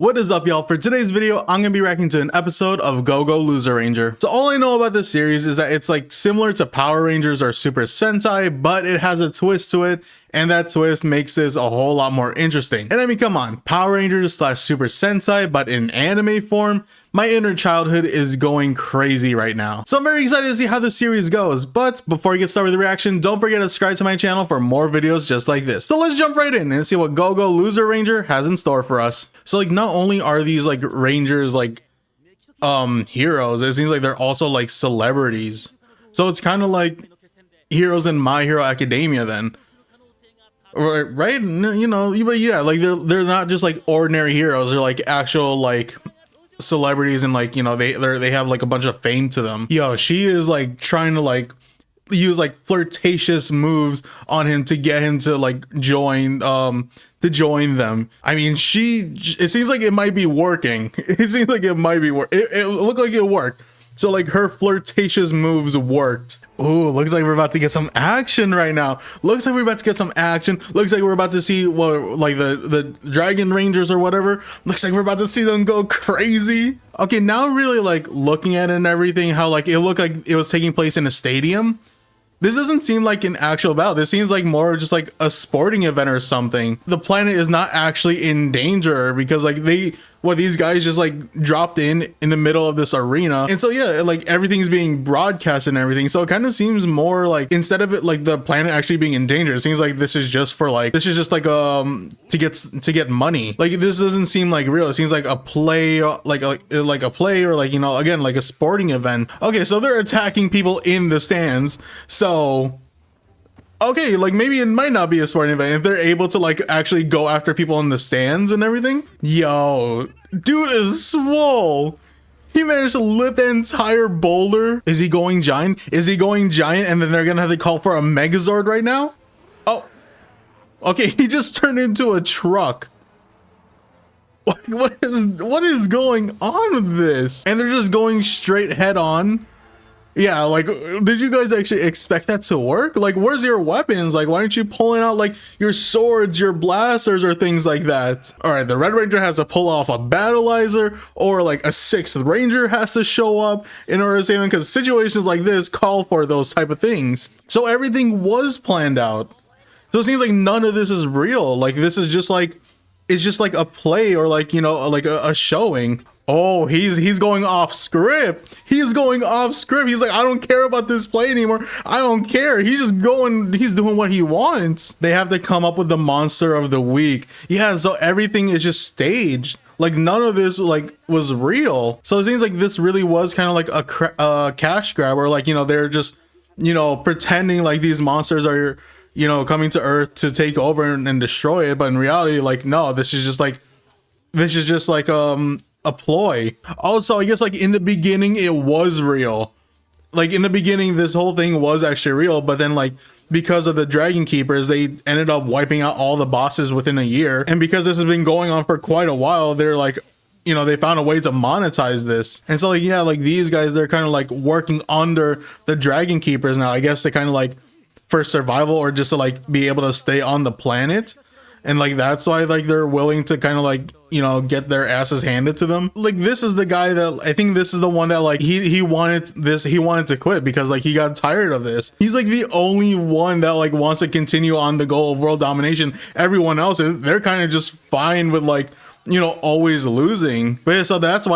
What is up, y'all? For today's video, I'm gonna be reacting to an episode of Go Go Loser Ranger. So all I know about this series is that it's like similar to Power Rangers or Super Sentai, but it has a twist to it, and that twist makes this a whole lot more interesting. And I mean, come on, Power Rangers slash Super Sentai, but in anime form. My inner childhood is going crazy right now. So I'm very excited to see how this series goes. But before we get started with the reaction, don't forget to subscribe to my channel for more videos just like this. So let's jump right in and see what Go Go Loser Ranger has in store for us. So like, not only are these like Rangers like heroes, it seems like they're also like celebrities. So it's kind of like heroes in My Hero Academia then. Right? You know, but yeah, like they're not just like ordinary heroes. They're like actual like celebrities, and like, you know, they have like a bunch of fame to them. Yo, she is like trying to like use like flirtatious moves on him to get him to like join them. I mean, it seems like it might be working. It seems like it might be it looked like it worked. So like her flirtatious moves worked. Ooh, looks like we're about to get some action right now. Looks like we're about to get some action. Looks like we're about to see what, like the Dragon Rangers or whatever. Looks like we're about to see them go crazy. Okay, now really like looking at it and everything, how like it looked like it was taking place in a stadium. This doesn't seem like an actual battle. This seems like more just like a sporting event or something. The planet is not actually in danger because like these guys just like dropped in the middle of this arena. And so yeah, like everything's being broadcast and everything. So it kind of seems more like, instead of it like the planet actually being in danger, it seems like this is just to get money. Like this doesn't seem like real. It seems like a play, like a play, or like, you know, again, like a sporting event. Okay, so they're attacking people in the stands. So okay, like maybe it might not be a sporting event if they're able to like actually go after people in the stands and everything. Yo, dude is swole. He managed to lift the entire boulder. Is he going giant? Is he going giant? And then they're gonna have to call for a Megazord right now? Oh, okay, he just turned into a truck. What is going on with this? And they're just going straight head on. Yeah, like, did you guys actually expect that to work? Like, where's your weapons? Like, why aren't you pulling out like your swords, your blasters, or things like that? All right, the Red Ranger has to pull off a battleizer, or like a sixth Ranger has to show up in order to save them, because situations like this call for those type of things. So everything was planned out. So it seems like none of this is real. Like, this is just like, it's just like a play, or like, you know, like a showing. Oh, he's going off script. He's going off script. He's like, I don't care about this play anymore. I don't care. He's just going, he's doing what he wants. They have to come up with the monster of the week. Yeah, so everything is just staged. Like none of this like was real. So it seems like this really was kind of like a cash grab, or like, you know, they're just, you know, pretending like these monsters are, you know, coming to Earth to take over and destroy it. But in reality, like, no, this is just like a ploy. Also, I guess like in the beginning it was real. Like in the beginning this whole thing was actually real, but then like because of the Dragon Keepers, they ended up wiping out all the bosses within a year. And because this has been going on for quite a while, they're like, you know, they found a way to monetize this. And so like, yeah, like these guys, they're kind of like working under the Dragon Keepers now, I guess, to kind of like for survival, or just to like be able to stay on the planet. And like that's why like they're willing to kind of like, you know, get their asses handed to them. Like this is the guy that, I think this is the one that like he wanted to quit because like he got tired of this. He's like the only one that like wants to continue on the goal of world domination. Everyone else, they're kind of just fine with like, you know, always losing. But yeah, so that's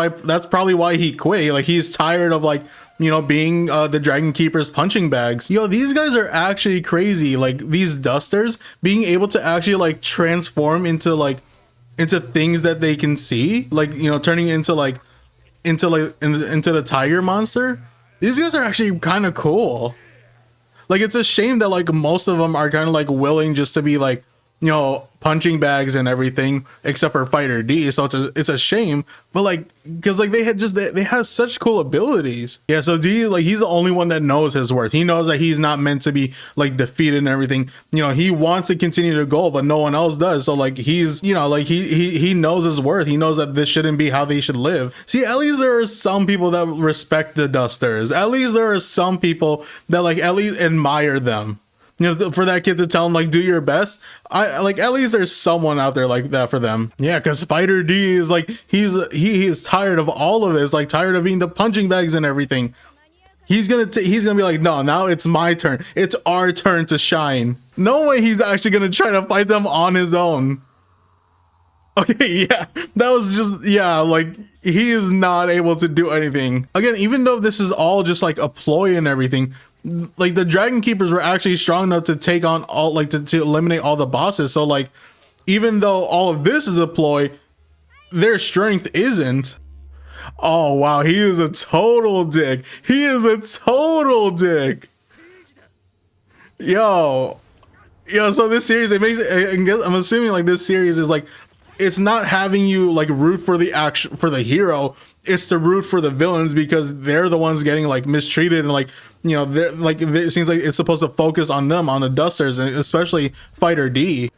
probably why he quit. Like he's tired of like, you know, being the Dragon Keeper's punching bags. Yo, these guys are actually crazy. Like these dusters being able to actually like transform into things that they can see, like, you know, turning into the tiger monster. These guys are actually kind of cool. Like it's a shame that like most of them are kind of like willing just to be like, you know, punching bags and everything except for Fighter D. So it's a shame, but like, because like they have such cool abilities. Yeah, so D, like he's the only one that knows his worth. He knows that he's not meant to be like defeated and everything. You know, he wants to continue to go, but no one else does. So like he's, you know, like he knows his worth. He knows that this shouldn't be how they should live. See, at least there are some people that respect the dusters. At least there are some people that like at least admire them. you know, for that kid to tell him like, do your best. I like, at least there's someone out there like that for them. Yeah, because Fighter D is like, he is tired of all of this, like tired of eating the punching bags and everything. He's gonna be like, no, now it's my turn. It's our turn to shine. No way he's actually gonna try to fight them on his own. Okay, yeah, that was just, yeah, like, he is not able to do anything. Again, even though this is all just like a ploy and everything, like the Dragon Keepers were actually strong enough to take on all, like to eliminate all the bosses. So like, even though all of this is a ploy, their strength isn't. Oh wow, he is a total dick. He is a total dick. Yo, so this series, it makes it, I'm assuming like this series is like, it's not having you like root for the action for the hero, it's to root for the villains because they're the ones getting like mistreated, and like, you know, they're like, it seems like it's supposed to focus on them, on the Dusters, and especially Fighter D.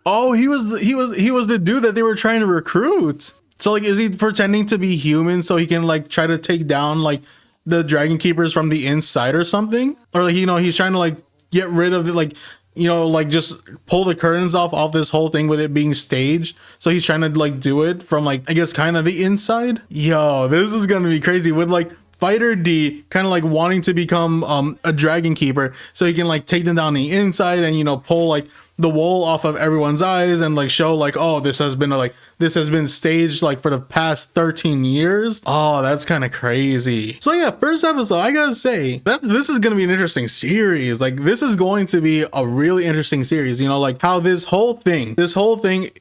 Oh, he was the dude that they were trying to recruit. So like, is he pretending to be human so he can like try to take down like the Dragon Keepers from the inside or something? Or like, you know, he's trying to like get rid of the, like, you know, like just pull the curtains off this whole thing with it being staged. So he's trying to like do it from like, I guess, kind of the inside. Yo, this is gonna be crazy with like Fighter D kind of like wanting to become a Dragon Keeper so he can like take them down the inside and, you know, pull like the wool off of everyone's eyes and like show like, oh, this has been staged like for the past 13 years. Oh, that's kind of crazy. So yeah, first episode, I gotta say that this is gonna be an interesting series. Like, this is going to be a really interesting series, you know, like how this whole thing,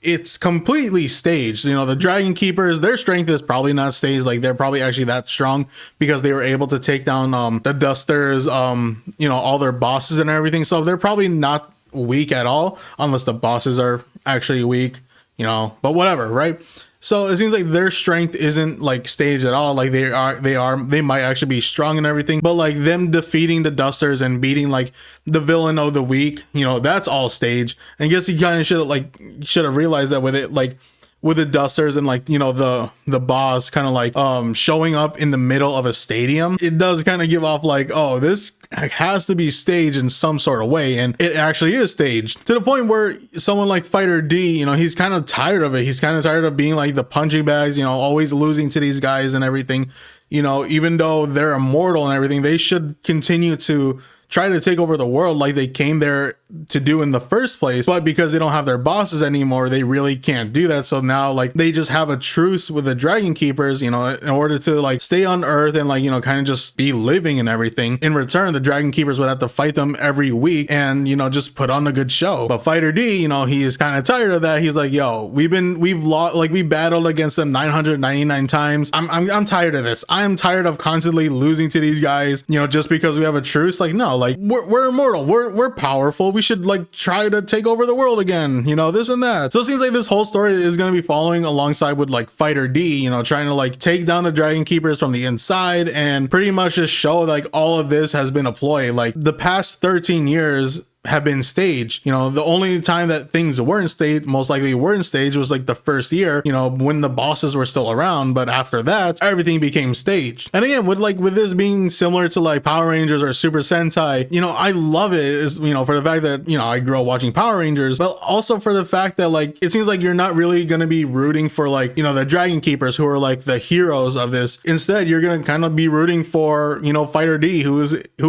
it's completely staged. You know, the Dragon Keepers, their strength is probably not staged. Like, they're probably actually that strong because they were able to take down the Dusters, you know, all their bosses and everything. So they're probably not weak at all, unless the bosses are actually weak, you know, but whatever, right? So it seems like their strength isn't like staged at all. Like they might actually be strong and everything, but like them defeating the Dusters and beating like the villain of the week, you know, that's all staged. And I guess you kind of should have realized that with it, like with the Dusters and like, you know, the boss kind of like showing up in the middle of a stadium, it does kind of give off like, oh, this has to be staged in some sort of way, and it actually is staged to the point where someone like Fighter D, you know, he's kind of tired of it. He's kind of tired of being like the punching bags, you know, always losing to these guys and everything. You know, even though they're immortal and everything, they should continue to try to take over the world like they came there to do in the first place. But because they don't have their bosses anymore, they really can't do that. So now like they just have a truce with the Dragon Keepers, you know, in order to like stay on Earth and like, you know, kind of just be living and everything. In return, the Dragon Keepers would have to fight them every week and, you know, just put on a good show. But Fighter D, you know, he is kind of tired of that. He's like, yo, we battled against them 999 times. I'm tired of this. I'm tired of constantly losing to these guys, you know, just because we have a truce. Like, no, like we're immortal, we're powerful, we should like try to take over the world again, you know, this and that. So it seems like this whole story is going to be following alongside with like Fighter D, you know, trying to like take down the Dragon Keepers from the inside and pretty much just show like all of this has been a ploy. Like the past 13 years have been staged. You know, the only time that things weren't staged, most likely weren't staged, was like the first year, you know, when the bosses were still around. But after that, everything became staged. And again, with this being similar to like Power Rangers or Super Sentai, you know, I love it, is, you know, for the fact that, you know, I grew up watching Power Rangers, but also for the fact that like it seems like you're not really going to be rooting for like, you know, the Dragon Keepers, who are like the heroes of this. Instead, you're going to kind of be rooting for, you know, Fighter D, who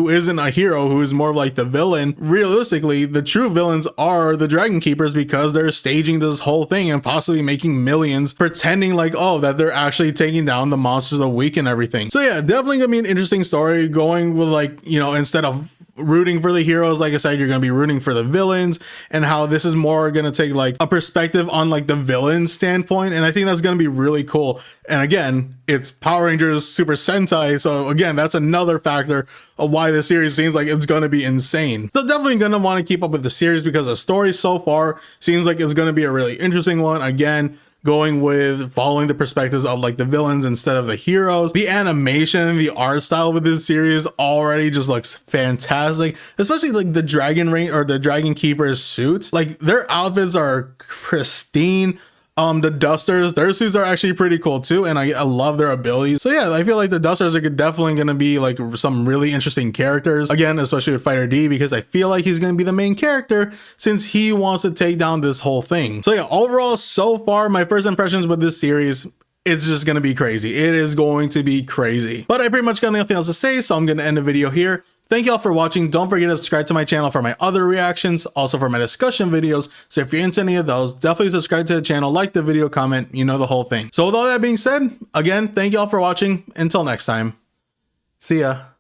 isn't a hero, who is more like the villain. Realistically, the true villains are the Dragon Keepers, because they're staging this whole thing and possibly making millions, pretending like, oh, that they're actually taking down the monsters of the week and everything. So yeah, definitely gonna be an interesting story, going with like, you know, instead of rooting for the heroes, like I said, you're gonna be rooting for the villains, and how this is more gonna take like a perspective on like the villain standpoint. And I think that's gonna be really cool. And again, it's Power Rangers Super Sentai, so again, that's another factor of why this series seems like it's gonna be insane. So definitely gonna want to keep up with the series, because the story so far seems like it's gonna be a really interesting one. Again, going with following the perspectives of like the villains instead of the heroes. The animation, the art style with this series already just looks fantastic, especially like the Dragon Keeper's suits. Like their outfits are pristine. The Dusters, their suits are actually pretty cool too, and I love their abilities. So yeah, I feel like the Dusters are definitely going to be like some really interesting characters. Again, especially with Fighter D, because I feel like he's going to be the main character since he wants to take down this whole thing. So yeah, overall, so far, my first impressions with this series, it's just going to be crazy. It is going to be crazy. But I pretty much got nothing else to say, so I'm going to end the video here. Thank y'all for watching. Don't forget to subscribe to my channel for my other reactions, also for my discussion videos. So if you're into any of those, definitely subscribe to the channel, like the video, comment, you know the whole thing. So with all that being said, again, thank y'all for watching. Until next time, see ya.